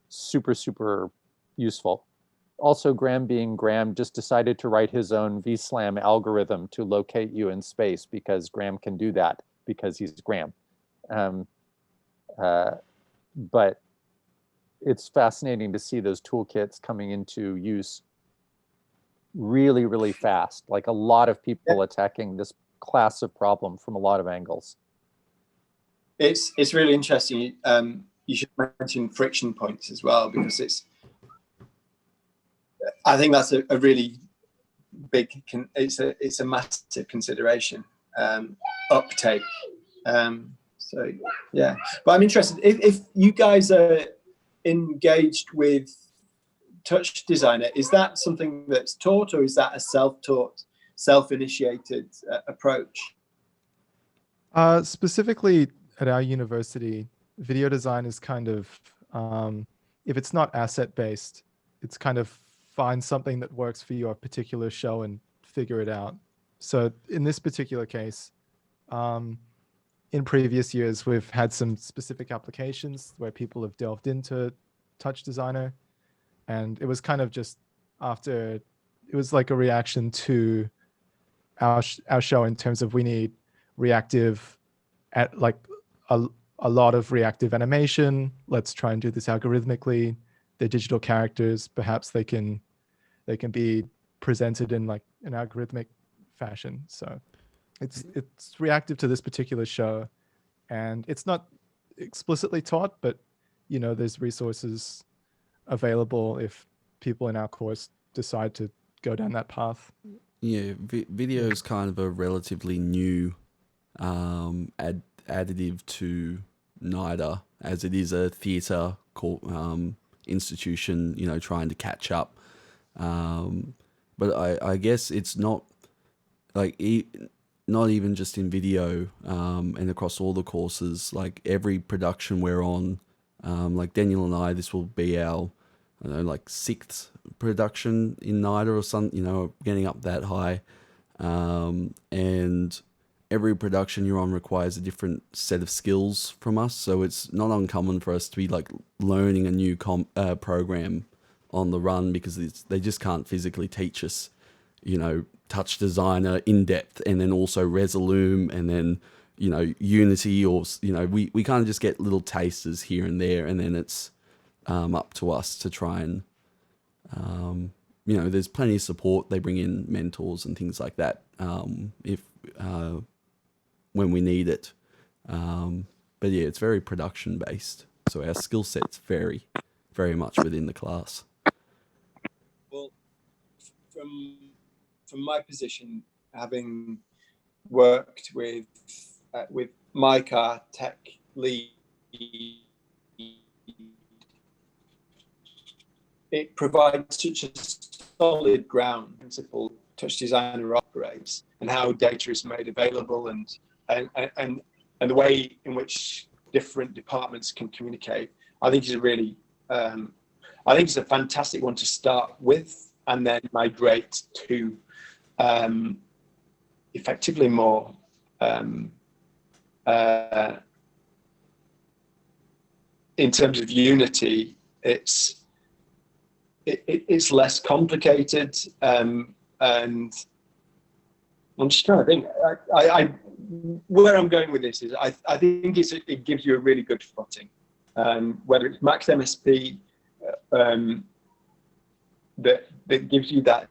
super, super useful. Also, Graham being Graham just decided to write his own VSLAM algorithm to locate you in space, because Graham can do that because he's Graham. But it's fascinating to see those toolkits coming into use really, really fast. Like a lot of people attacking this class of problem from a lot of angles. It's really interesting. You should mention friction points as well, because I think that's a really big, it's a massive consideration. Uptake. So yeah, but I'm interested if you guys are engaged with Touch Designer. Is that something that's taught, or is that a self-taught, self-initiated approach? Specifically at our university, video design is kind of, if it's not asset based, it's kind of find something that works for your particular show and figure it out. So in this particular case, in previous years, we've had some specific applications where people have delved into Touch Designer, and it was kind of just after, it was like a reaction to our show in terms of we need reactive, like a lot of reactive animation. Let's try and do this algorithmically. They're digital characters. Perhaps they can be presented in like an algorithmic fashion. So it's reactive to this particular show, and it's not explicitly taught, but you know, there's resources available if people in our course decide to go down that path. Yeah, video is kind of a relatively new additive to NIDA, as it is a theatre institution, you know, trying to catch up. But I guess it's not like not even just in video, and across all the courses. Like every production we're on, like Daniel and I, this will be our, I don't know, like 6th production in NIDA or something, you know, getting up that high. And every production you're on requires a different set of skills from us. So it's not uncommon for us to be like learning a new program on the run, because they just can't physically teach us, you know, Touch Designer in depth, and then also Resolume, and then, you know, Unity, or, you know, we kind of just get little tasters here and there, and then it's up to us to try and, you know, there's plenty of support. They bring in mentors and things like that if when we need it. But yeah, it's very production based. So our skill sets vary very much within the class. Well, from my position, having worked with Mike, our tech lead, it provides such a solid ground principle Touch Designer operates, and how data is made available, and the way in which different departments can communicate. I think is a really, I think it's a fantastic one to start with, and then migrate to effectively more in terms of Unity. It's less complicated, and I'm just trying to think. Where I'm going with this is I think it gives you a really good footing, whether it's Max MSP, that gives you that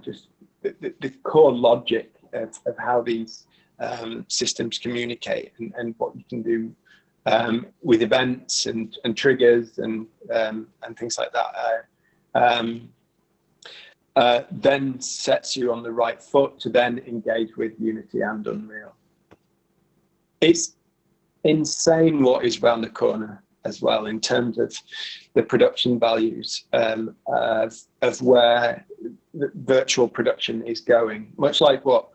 just the core logic of how these systems communicate, and what you can do with events and triggers and things like that. Then sets you on the right foot to then engage with Unity and Unreal. It's insane what is around the corner as well in terms of the production values of where the virtual production is going. Much like what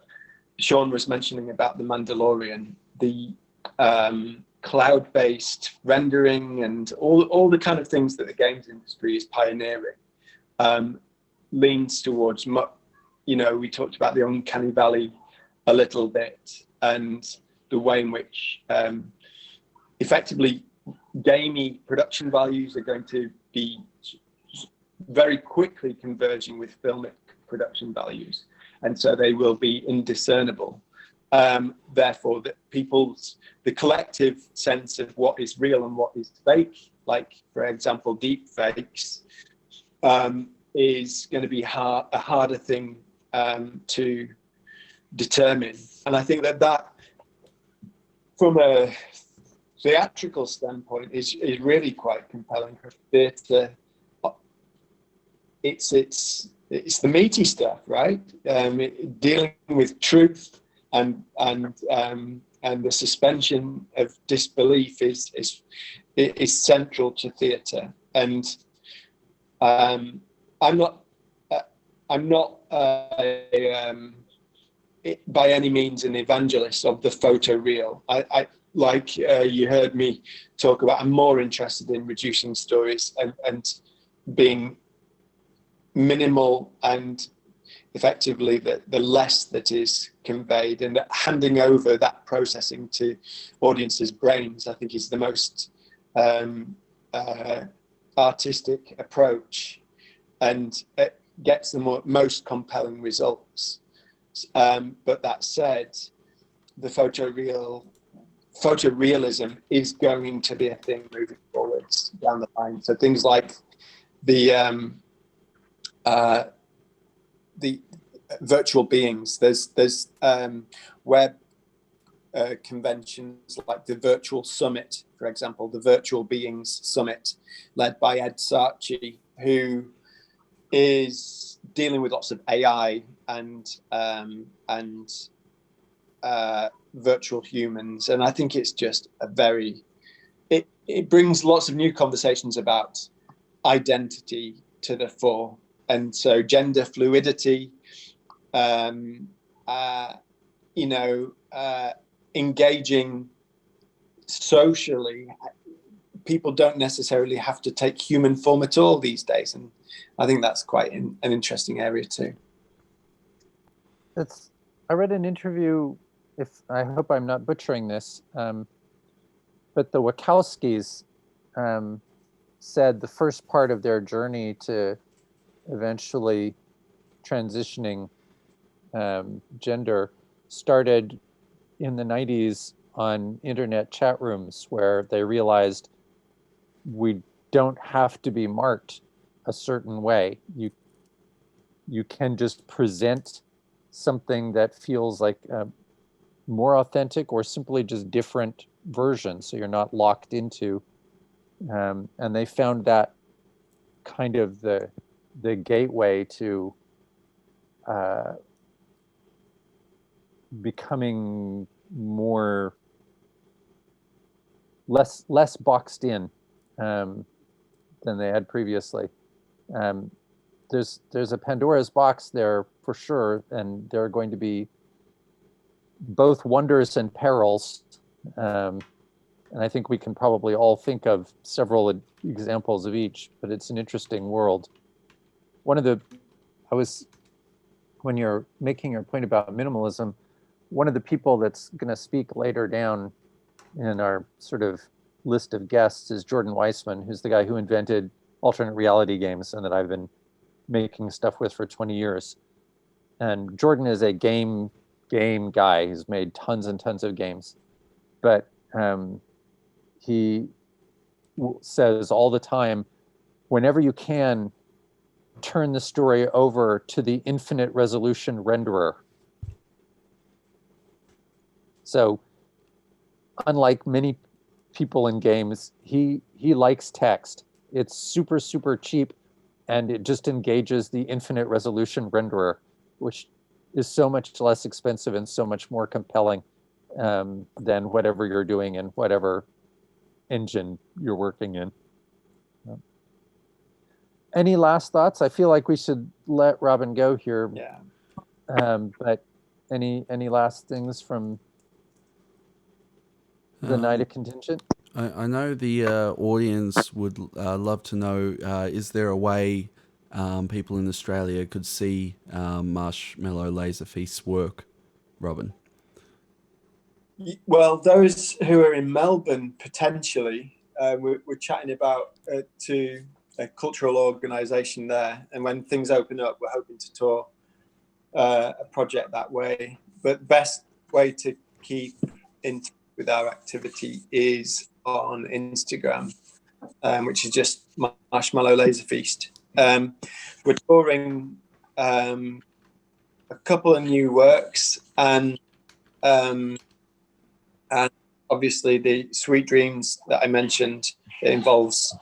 Sean was mentioning about The Mandalorian, the cloud-based rendering and all the kind of things that the games industry is pioneering leans towards, you know, we talked about the uncanny valley a little bit, and the way in which effectively gamey production values are going to be very quickly converging with filmic production values, and so they will be indiscernible. Therefore, the collective sense of what is real and what is fake, like for example deep fakes, is going to be a harder thing to determine. And I think that from a theatrical standpoint is really quite compelling for theatre. It's the meaty stuff, right? Dealing with truth and the suspension of disbelief is central to theatre. And I'm not by any means an evangelist of the photoreal. I like you heard me talk about, I'm more interested in reducing stories and being minimal and effectively the less that is conveyed, and handing over that processing to audiences' brains, I think, is the most artistic approach, and it gets the most compelling results. But that said, the photorealism is going to be a thing moving forwards down the line. So things like the virtual beings. There's web conventions like the Virtual Summit, for example, the Virtual Beings Summit, led by Ed Sarchi, who is dealing with lots of AI and virtual humans. And I think it's just it brings lots of new conversations about identity to the fore. And so gender fluidity, engaging socially. People don't necessarily have to take human form at all these days. And I think that's quite an interesting area too. I read an interview, I hope I'm not butchering this, but the Wachowskis said the first part of their journey to eventually transitioning gender started in the 90s on internet chat rooms, where they realized we don't have to be marked a certain way. You can just present something that feels like more authentic or simply just different version, so you're not locked into. And they found that kind of the gateway to becoming less boxed in than they had previously. There's a Pandora's box there for sure, and there are going to be both wonders and perils. And I think we can probably all think of several examples of each, but it's an interesting world. When you're making your point about minimalism, one of the people that's going to speak later down in our sort of list of guests is Jordan Weissman, who's the guy who invented alternate reality games and that I've been making stuff with for 20 years. And Jordan is a game guy. He's made tons and tons of games. But he says all the time, whenever you can, turn the story over to the infinite resolution renderer. So unlike many people in games, he likes text. It's super, super cheap, and it just engages the infinite resolution renderer, which is so much less expensive and so much more compelling than whatever you're doing in whatever engine you're working in. Any last thoughts? I feel like we should let Robin go here. Yeah. But any last things from the NIDA contingent? I know the audience would love to know, is there a way people in Australia could see Marshmallow Laser Feast's work, Robin? Well, those who are in Melbourne, potentially, we're chatting about to a cultural organisation there. And when things open up, we're hoping to tour a project that way. But best way to keep in touch with our activity is on Instagram, which is just Marshmallow Laser Feast. We're touring a couple of new works, and obviously the Sweet Dreams that I mentioned, it involves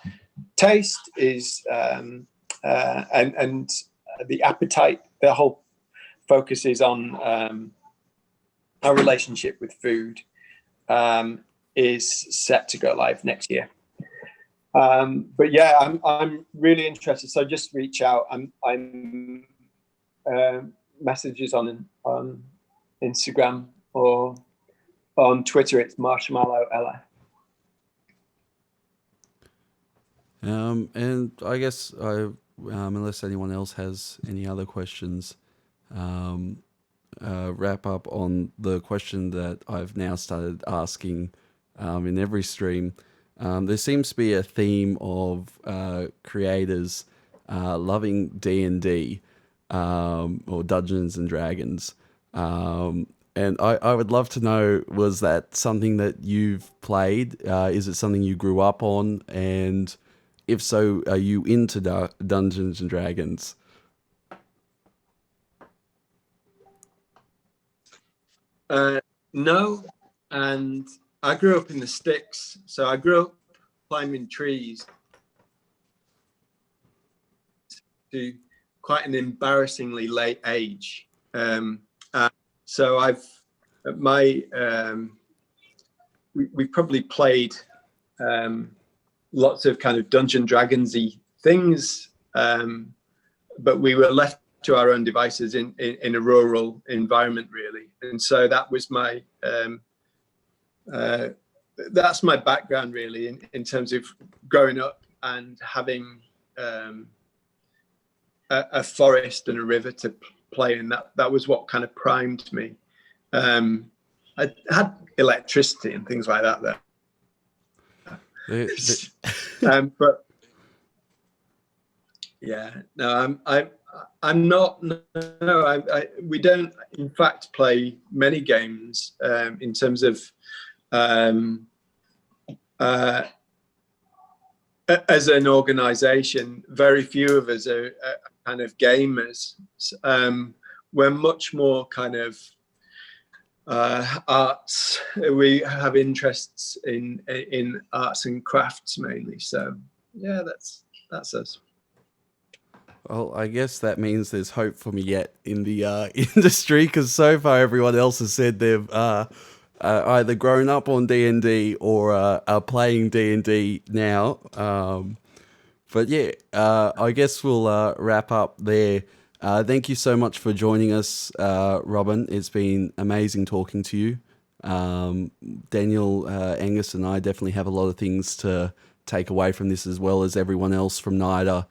taste, is and the appetite. The whole focus is on our relationship with food. Is set to go live next year. But yeah, I'm really interested. So just reach out. I'm messages on Instagram or on Twitter. It's Marshmallow LF. And I guess unless anyone else has any other questions, wrap up on the question that I've now started asking in every stream. There seems to be a theme of creators loving D&D or Dungeons and Dragons. And I would love to know, was that something that you've played? Is it something you grew up on? And if so, are you into Dungeons and Dragons? No, and I grew up in the sticks, so I grew up climbing trees to quite an embarrassingly late age. So we've probably played lots of kind of Dungeon Dragons-y things, but we were left to our own devices in a rural environment, really. And so that was my that's my background, really, in terms of growing up and having a forest and a river to play in. That was what kind of primed me. I had electricity and things like that there. But yeah, no, I'm not. No, we don't, in fact, play many games in terms of as an organization. Very few of us are kind of gamers. We're much more kind of arts. We have interests in arts and crafts mainly. So yeah, that's us. Well, I guess that means there's hope for me yet in the industry, because so far everyone else has said they've either grown up on D&D or are playing D&D now. But yeah, I guess we'll wrap up there. Thank you so much for joining us, Robin. It's been amazing talking to you. Daniel, Angus and I definitely have a lot of things to take away from this, as well as everyone else from NIDA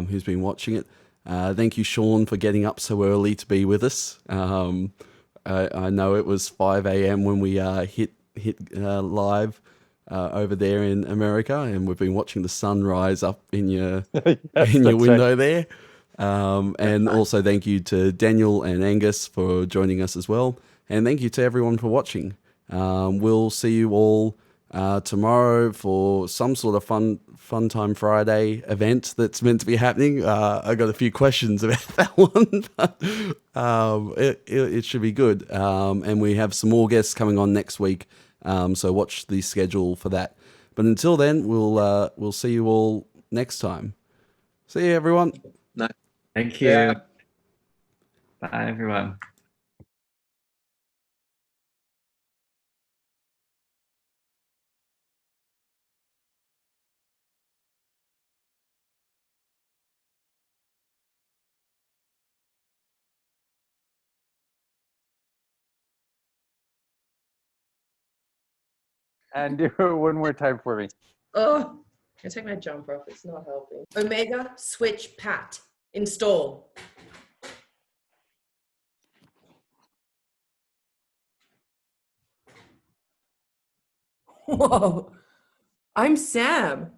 who's been watching it. Thank you, Sean, for getting up so early to be with us. I know it was 5 a.m. when we hit live over there in America, and we've been watching the sunrise up in your window there. And also thank you to Daniel and Angus for joining us as well. And thank you to everyone for watching. We'll see you all tomorrow for some sort of fun time Friday event that's meant to be happening. I got a few questions about that one, but it should be good. And we have some more guests coming on next week, so watch the schedule for that. But until then, we'll see you all next time. See you, everyone. No. Thank you. Yeah. Bye, everyone. And do it one more time for me. Oh, I take my jumper off. It's not helping. Omega switch pat. Install. Whoa. I'm Sam.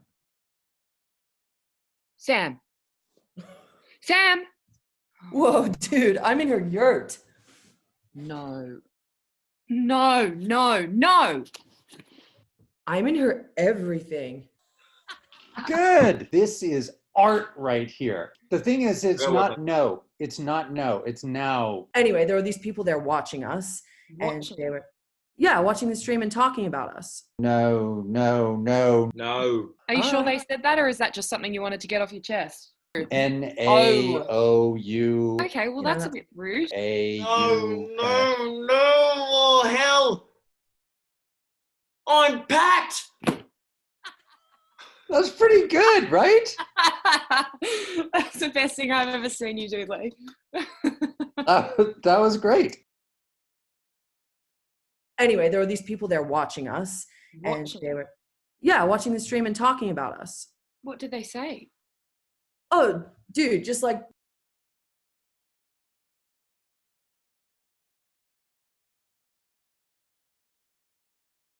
Sam. Sam. Whoa, dude, I'm in her yurt. No. No, no, no. I'm in her everything. Good. This is art right here. The thing is, it's Go not with it. no. It's not no. It's now. Anyway, there were these people there watching us, and Watching. they were, watching the stream and talking about us. No, no, no. No. Are you sure Ah. they said that, or is that just something you wanted to get off your chest? N-A-O-U. Okay, well, Yeah, that's a bit rude. A-U. Oh, hell. I'm Pat. That's pretty good, right? That's the best thing I've ever seen you do, Lee. That was great. Anyway, there were these people there watching us, and Watching. they were, watching the stream and talking about us. What did they say? Oh, dude, just like